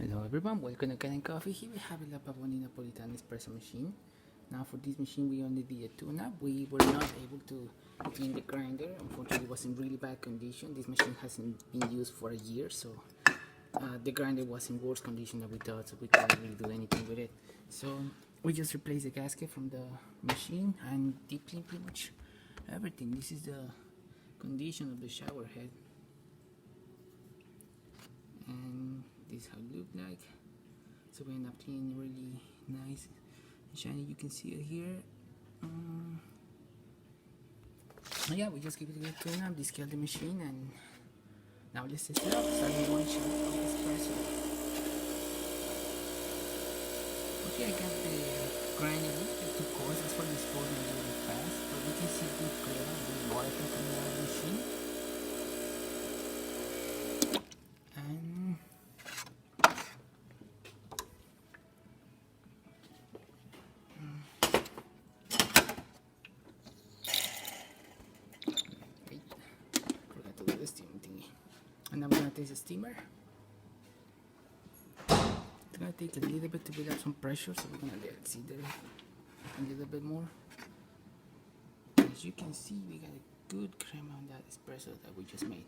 Hello everyone, welcome to Kanen Coffee. Here we have a Pavoni Espresso machine. Now for this machine we only did a tune-up. We were not able to clean the grinder. Unfortunately it was in really bad condition. This machine hasn't been used for a year, so the grinder was in worse condition than we thought, so we couldn't really do anything with it. So we just replaced the gasket from the machine and deep clean pretty much everything. This is the condition of the shower head. And this is how it looked like. So we end up cleaning really nice and shiny. You can see it here. Yeah, we just give it a good tune up, descale the machine, and now let's test it out. Starting one shot of espresso. Okay, I got the grinder a little bit too coarse. That's why it's pouring a little fast, but we can see good flavor, good water coming out of the machine. The steaming thingy, and I'm gonna taste the steamer. It's gonna take a little bit to build up some pressure, so we're gonna let it sit there a little bit more. As you can see, we got a good cream on that espresso that we just made.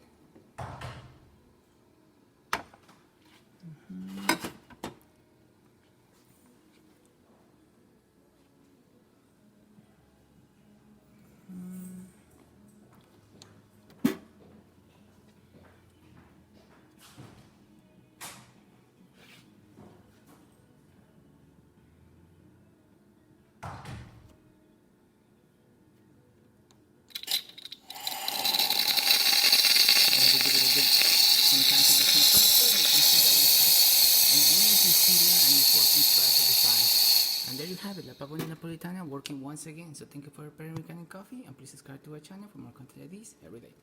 And there you have it, La Pavoni Napolitana working once again. So thank you for preparing Kanen Coffee, and please subscribe to our channel for more content like this every day.